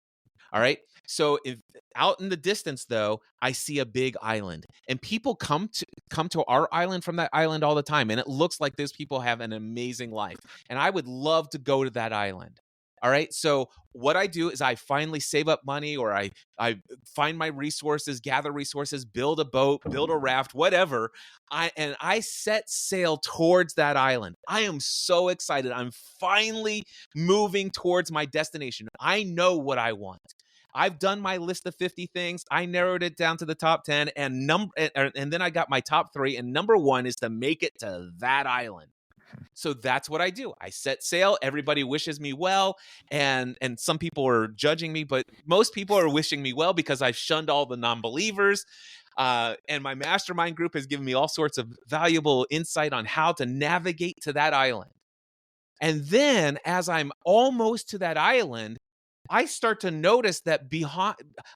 All right. So if out in the distance, though, I see a big island, and people come to our island from that island all the time. And it looks like those people have an amazing life. And I would love to go to that island. All right. So what I do is I finally save up money, or I find my resources, gather resources, build a boat, build a raft, whatever. I set sail towards that island. I am so excited. I'm finally moving towards my destination. I know what I want. I've done my list of 50 things. I narrowed it down to the top 10 and then I got my top 3. And number 1 is to make it to that island. So that's what I do. I set sail. Everybody wishes me well, and some people are judging me, but most people are wishing me well because I've shunned all the non-believers. And my mastermind group has given me all sorts of valuable insight on how to navigate to that island. And then as I'm almost to that island, I start to notice that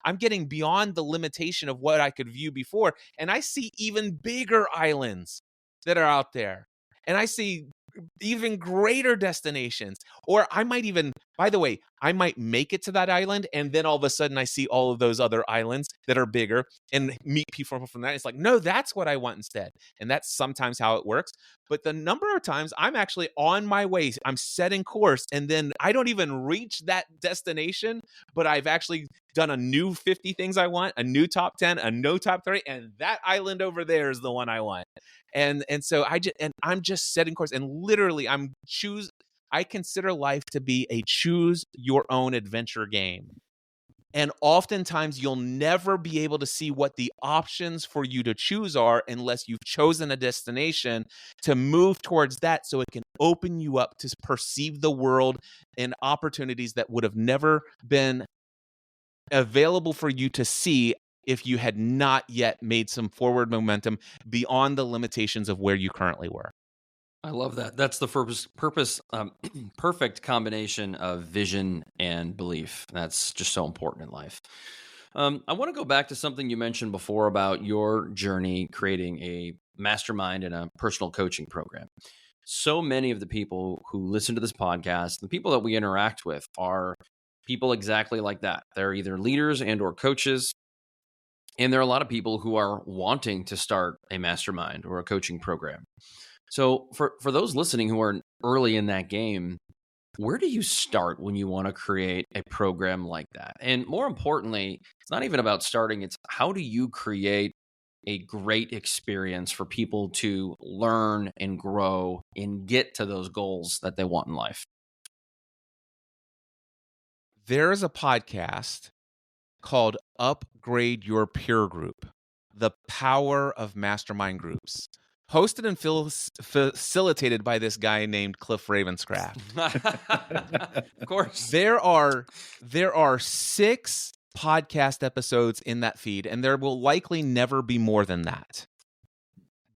I'm getting beyond the limitation of what I could view before. And I see even bigger islands that are out there. And I see even greater destinations. Or I might even, by the way, I might make it to that island, and then all of a sudden I see all of those other islands that are bigger and meet people from that. It's like, no, that's what I want instead. And that's sometimes how it works. But the number of times I'm actually on my way, I'm setting course, and then I don't even reach that destination, but I've actually done a new 50 things I want, a new top 10, a no top 30, and that island over there is the one I want. And so I'm just setting course, and literally I consider life to be a choose your own adventure game. And oftentimes you'll never be able to see what the options for you to choose are unless you've chosen a destination to move towards that, so it can open you up to perceive the world and opportunities that would have never been available for you to see if you had not yet made some forward momentum beyond the limitations of where you currently were. I love that. That's the perfect combination of vision and belief. That's just so important in life. I want to go back to something you mentioned before about your journey creating a mastermind and a personal coaching program. So many of the people who listen to this podcast, the people that we interact with, are people exactly like that. They're either leaders and or coaches. And there are a lot of people who are wanting to start a mastermind or a coaching program. So for those listening who are early in that game, where do you start when you want to create a program like that? And more importantly, it's not even about starting, it's how do you create a great experience for people to learn and grow and get to those goals that they want in life? There is a podcast called Upgrade Your Peer Group, The Power of Mastermind Groups, hosted and facilitated by this guy named Cliff Ravenscraft. Of course. There are 6 podcast episodes in that feed, and there will likely never be more than that.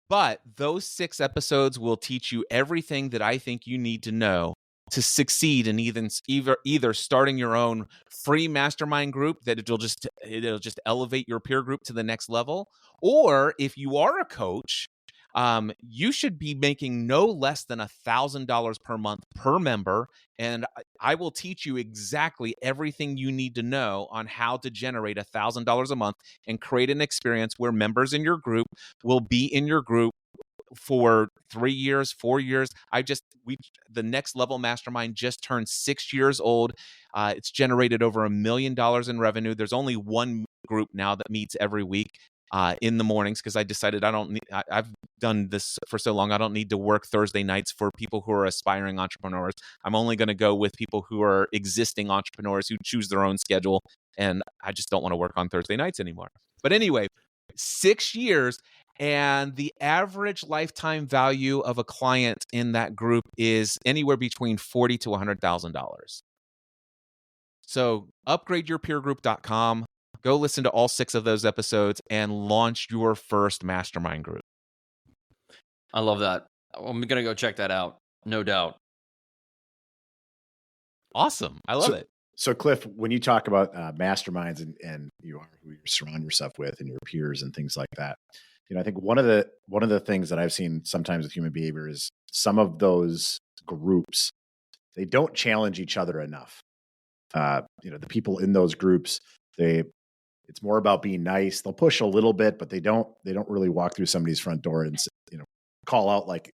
But those 6 episodes will teach you everything that I think you need to know to succeed in either starting your own free mastermind group that it'll just elevate your peer group to the next level, or if you are a coach, you should be making no less than $1,000 per month per member, and I will teach you exactly everything you need to know on how to generate $1,000 a month and create an experience where members in your group will be in your group for 3 years, 4 years. The next level mastermind just turned 6 years old. It's generated over $1 million in revenue. There's only one group now that meets every week in the mornings, because I decided I've done this for so long. I don't need to work Thursday nights for people who are aspiring entrepreneurs. I'm only going to go with people who are existing entrepreneurs who choose their own schedule. And I just don't want to work on Thursday nights anymore. But anyway, 6 years. And the average lifetime value of a client in that group is anywhere between $40,000 to $100,000. So upgradeyourpeergroup.com. Go listen to all 6 of those episodes and launch your first mastermind group. I love that. I'm going to go check that out. No doubt. Awesome. I love it. So Cliff, when you talk about masterminds and you are who you surround yourself with and your peers and things like that, I think one of the things that I've seen sometimes with human behavior is some of those groups, they don't challenge each other enough. The people in those groups, it's more about being nice. They'll push a little bit, but they don't really walk through somebody's front door and call out. Like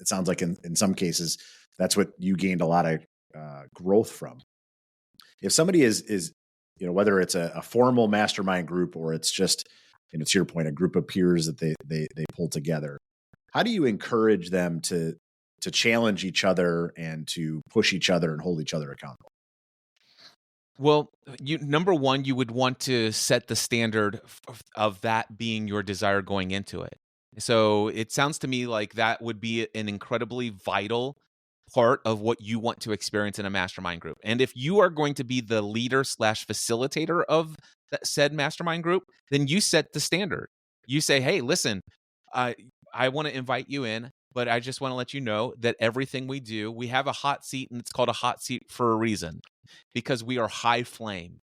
it sounds like in some cases that's what you gained a lot of growth from. If somebody is whether it's a formal mastermind group or it's just, and to your point, a group of peers that they pull together, how do you encourage them to challenge each other and to push each other and hold each other accountable? Well, number one, you would want to set the standard of that being your desire going into it. So it sounds to me like that would be an incredibly vital part of what you want to experience in a mastermind group. And if you are going to be the leader slash facilitator of that said mastermind group, then you set the standard. You say, hey, listen, I want to invite you in, but I just want to let you know that everything we do, we have a hot seat, and it's called a hot seat for a reason, because we are high flame.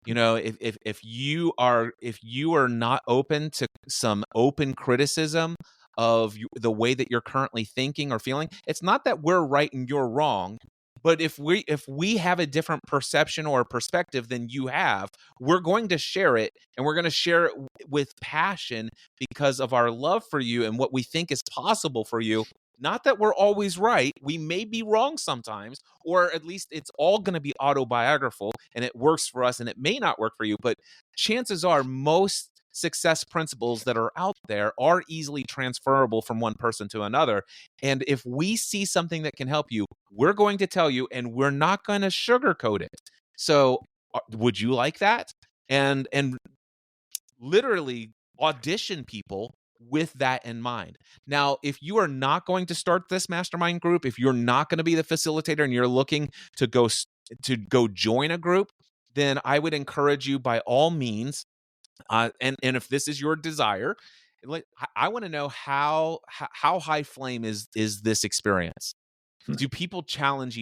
You know, if you are not open to some open criticism of the way that you're currently thinking or feeling, it's not that we're right and you're wrong, but if we have a different perception or perspective than you have, we're going to share it, and we're going to share it with passion because of our love for you and what we think is possible for you. Not that we're always right. We may be wrong sometimes, or at least it's all going to be autobiographical and it works for us and it may not work for you. But chances are most success principles that are out there are easily transferable from one person to another. And if we see something that can help you, we're going to tell you, and we're not going to sugarcoat it. So would you like that? And literally audition people with that in mind. Now, if you are not going to start this mastermind group, if you're not going to be the facilitator and you're looking to go join a group, then I would encourage you by all means, and if this is your desire, I want to know how high flame is this experience. Do people challenge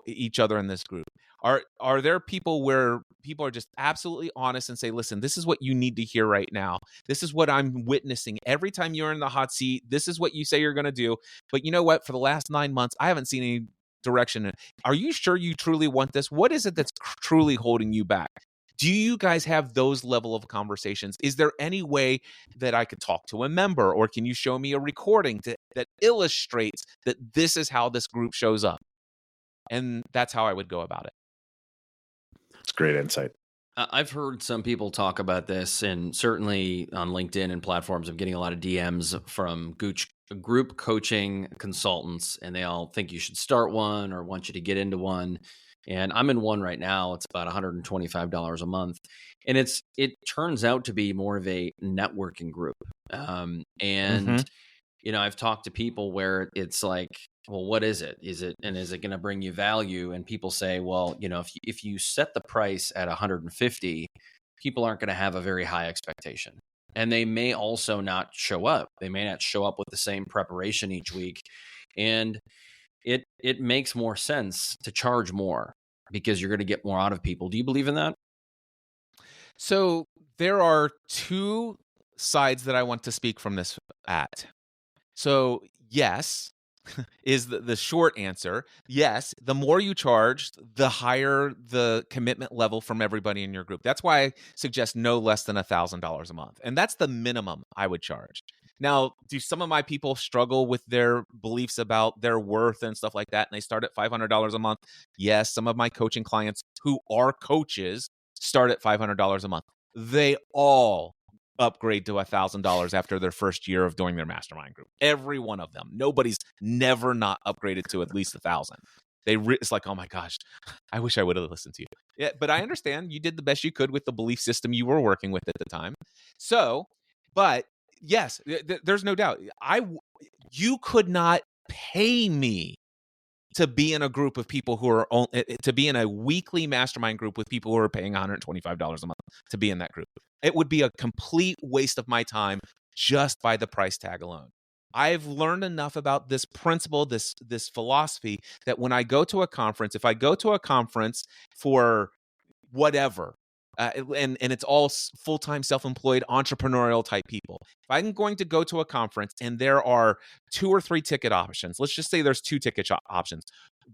each other in this group? Are there people where people are just absolutely honest and say, listen, this is what you need to hear right now. This is what I'm witnessing. Every time you're in the hot seat, this is what you say you're going to do. But you know what? For the last 9 months, I haven't seen any direction. Are you sure you truly want this? What is it that's truly holding you back? Do you guys have those level of conversations? Is there any way that I could talk to a member, or can you show me a recording that illustrates that this is how this group shows up? And that's how I would go about it. That's great insight. I've heard some people talk about this, and certainly on LinkedIn and platforms, I'm getting a lot of DMs from group coaching consultants, and they all think you should start one or want you to get into one. And I'm in one right now. It's about $125 a month. And it turns out to be more of a networking group. You know, I've talked to people where it's like, well, what is it? Is it going to bring you value? And people say, well, you know, if you set the price at 150, people aren't going to have a very high expectation. And they may also not show up. They may not show up with the same preparation each week. And it makes more sense to charge more because you're going to get more out of people. Do you believe in that? So there are two sides that I want to speak from this at. So yes, is the short answer. Yes, the more you charge, the higher the commitment level from everybody in your group. That's why I suggest no less than $1,000 a month. And that's the minimum I would charge. Now, do some of my people struggle with their beliefs about their worth and stuff like that, and they start at $500 a month? Yes, some of my coaching clients who are coaches start at $500 a month. They all upgrade to $1,000 after their first year of doing their mastermind group. Every one of them. Nobody's never not upgraded to at least 1,000. It's like, oh my gosh, I wish I would have listened to you. Yeah, but I understand you did the best you could with the belief system you were working with at the time. So, but yes, there's no doubt. You could not pay me to be in a group of people who are to be in a weekly mastermind group with people who are paying $125 a month to be in that group. It would be a complete waste of my time just by the price tag alone. I've learned enough about this principle, this philosophy, that when I go to a conference, if I go to a conference for whatever, and it's all full-time self-employed entrepreneurial type people. If I'm going to go to a conference and there are 2 or 3 ticket options, let's just say there's 2 ticket options.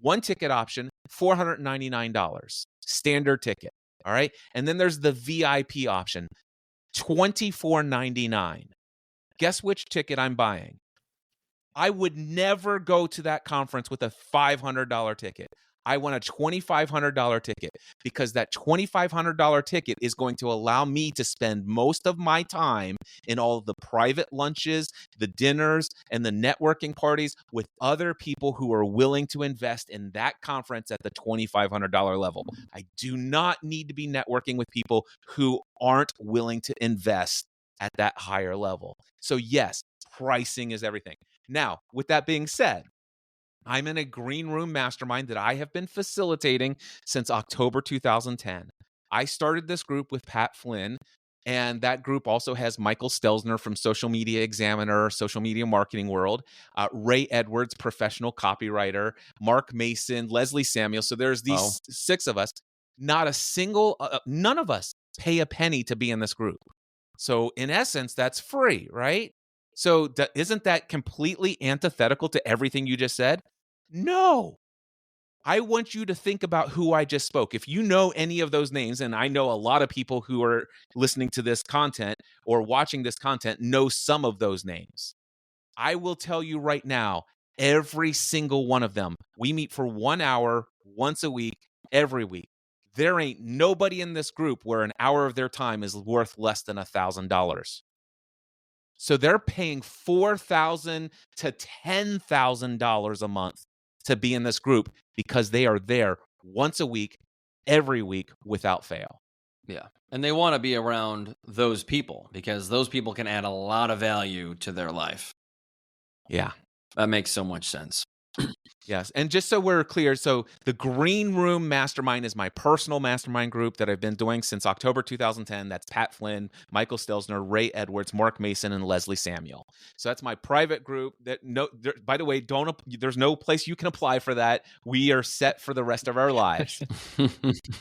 One ticket option, $499, standard ticket. All right. And then there's the VIP option, $24.99. Guess which ticket I'm buying? I would never go to that conference with a $500 ticket. I want a $2,500 ticket because that $2,500 ticket is going to allow me to spend most of my time in all of the private lunches, the dinners, and the networking parties with other people who are willing to invest in that conference at the $2,500 level. I do not need to be networking with people who aren't willing to invest at that higher level. So yes, pricing is everything. Now, with that being said, I'm in a green room mastermind that I have been facilitating since October 2010. I started this group with Pat Flynn, and that group also has Michael Stelzner from Social Media Examiner, Social Media Marketing World, Ray Edwards, professional copywriter, Mark Mason, Leslie Samuel. So there's these 6 of us. Not a single, none of us pay a penny to be in this group. So in essence, that's free, right? So isn't that completely antithetical to everything you just said? No. I want you to think about who I just spoke. If you know any of those names, and I know a lot of people who are listening to this content or watching this content know some of those names. I will tell you right now, every single one of them, we meet for 1 hour once a week, every week. There ain't nobody in this group where an hour of their time is worth less than $1,000. So they're paying $4,000 to $10,000 a month to be in this group because they are there once a week, every week, without fail. Yeah. And they want to be around those people because those people can add a lot of value to their life. Yeah. That makes so much sense. Yes. And just so we're clear, so the Green Room Mastermind is my personal mastermind group that I've been doing since October 2010. That's Pat Flynn, Michael Stelzner, Ray Edwards, Mark Mason, and Leslie Samuel. So that's my private group. By the way, there's no place you can apply for that. We are set for the rest of our lives.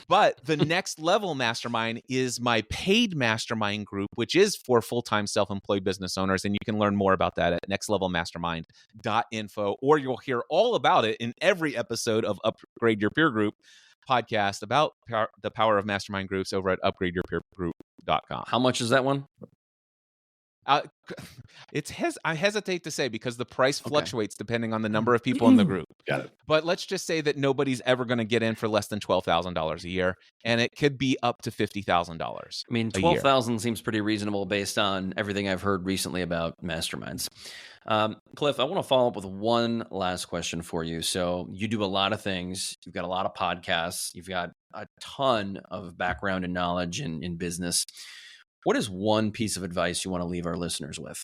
But the Next Level Mastermind is my paid mastermind group, which is for full-time self-employed business owners. And you can learn more about that at nextlevelmastermind.info, or you'll hear all about it in every episode of Upgrade Your Peer Group podcast about the power of mastermind groups over at upgradeyourpeergroup.com. How much is that one? I hesitate to say because the price fluctuates depending on the number of people in the group. Got it. But let's just say that nobody's ever going to get in for less than $12,000 a year, and it could be up to $50,000. I mean, $12,000 seems pretty reasonable based on everything I've heard recently about masterminds. Cliff, I want to follow up with one last question for you. So you do a lot of things. You've got a lot of podcasts. You've got a ton of background and knowledge in business. What is one piece of advice you want to leave our listeners with?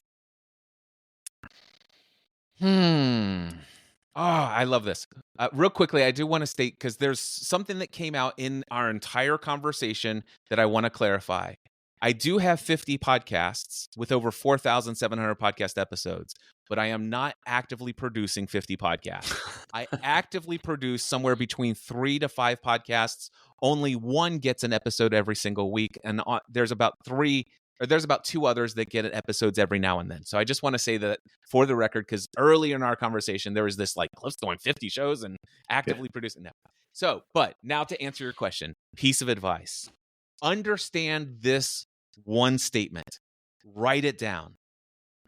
Oh, I love this. Real quickly, I do want to state, because there's something that came out in our entire conversation that I want to clarify. I do have 50 podcasts with over 4,700 podcast episodes, but I am not actively producing 50 podcasts. I actively produce somewhere between 3 to 5 podcasts. Only one gets an episode every single week, and there's about 2 others that get episodes every now and then. So I just want to say that for the record, because earlier in our conversation, there was this like, Cliff's doing 50 shows and actively producing them. So, but now to answer your question, piece of advice. Understand this one statement. Write it down.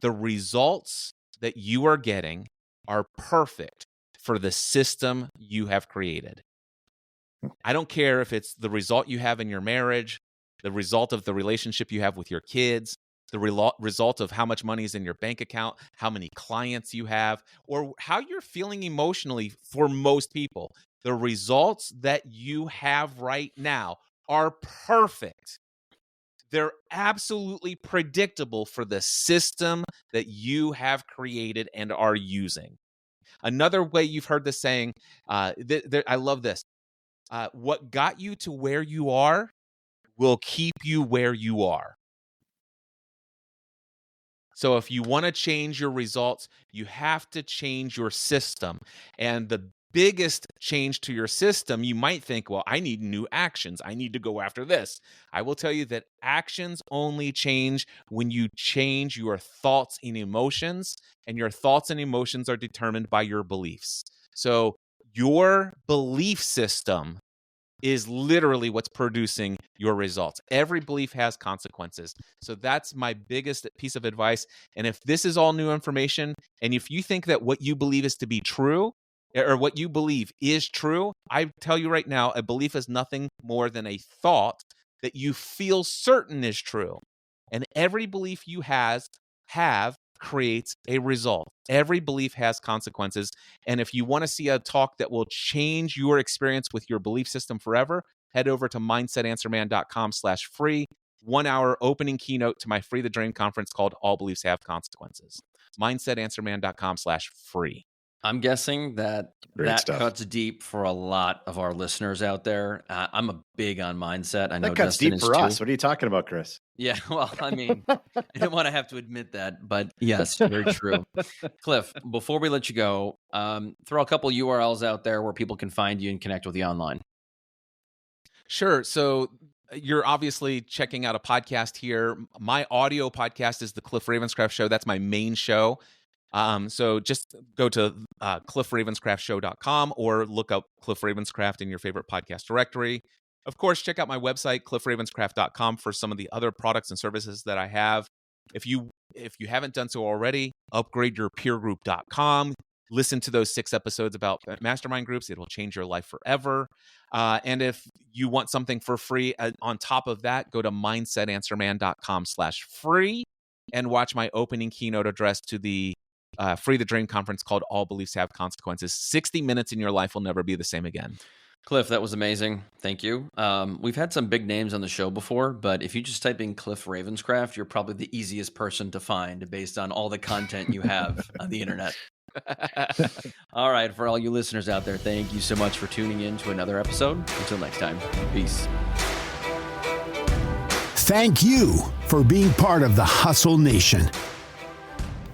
The results that you are getting are perfect for the system you have created. I don't care if it's the result you have in your marriage, the result of the relationship you have with your kids, the result of how much money is in your bank account, how many clients you have, or how you're feeling emotionally for most people. The results that you have right now are perfect. They're absolutely predictable for the system that you have created and are using. Another way you've heard this saying, I love this. What got you to where you are will keep you where you are. So if you want to change your results, you have to change your system. And the biggest change to your system, you might think, well, I need new actions. I need to go after this. I will tell you that actions only change when you change your thoughts and emotions, and your thoughts and emotions are determined by your beliefs. So your belief system is literally what's producing your results. Every belief has consequences. So that's my biggest piece of advice. And if this is all new information, and if you think that what you believe is to be true, or what you believe is true, I tell you right now, a belief is nothing more than a thought that you feel certain is true. And every belief you have creates a result. Every belief has consequences. And if you want to see a talk that will change your experience with your belief system forever, head over to mindsetanswerman.com/free. 1 hour opening keynote to my Free the Dream conference called All Beliefs Have Consequences. mindsetanswerman.com/free. I'm guessing that Great stuff. cuts deep for a lot of our listeners out there. I'm a big on mindset. I know That cuts Justin deep is for too. us. What are you talking about, Chris? Yeah, well, I mean, I didn't want to have to admit that, but yes, very true. Cliff, before we let you go, throw a couple URLs out there where people can find you and connect with you online. Sure. So you're obviously checking out a podcast here. My audio podcast is the Cliff Ravenscraft Show. That's my main show. So just go to cliffravenscraftshow.com or look up Cliff Ravenscraft in your favorite podcast directory. Of course, check out my website, cliffravenscraft.com, for some of the other products and services that I have. If you haven't done so already, upgrade your peergroup.com. Listen to those 6 episodes about mastermind groups. It will change your life forever. And if you want something for free on top of that, go to mindsetanswerman.com/free and watch my opening keynote address to the Free the Dream conference called All Beliefs Have Consequences. 60 minutes in your life will never be the same again. Cliff, that was amazing. Thank you. We've had some big names on the show before, but if you just type in Cliff Ravenscraft, you're probably the easiest person to find based on all the content you have on the internet. All right, for all you listeners out there, thank you so much for tuning in to another episode. Until next time, peace. Thank you for being part of the Hustle Nation.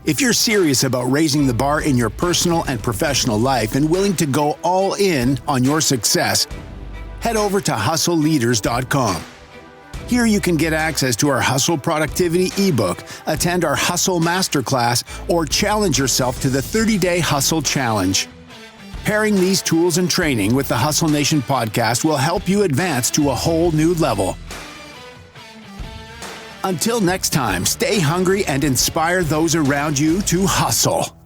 If you're serious about raising the bar in your personal and professional life and willing to go all in on your success, head over to hustleleaders.com. Here you can get access to our Hustle Productivity ebook, attend our Hustle Masterclass, or challenge yourself to the 30-day Hustle Challenge. Pairing these tools and training with the Hustle Nation podcast will help you advance to a whole new level. Until next time, stay hungry and inspire those around you to hustle.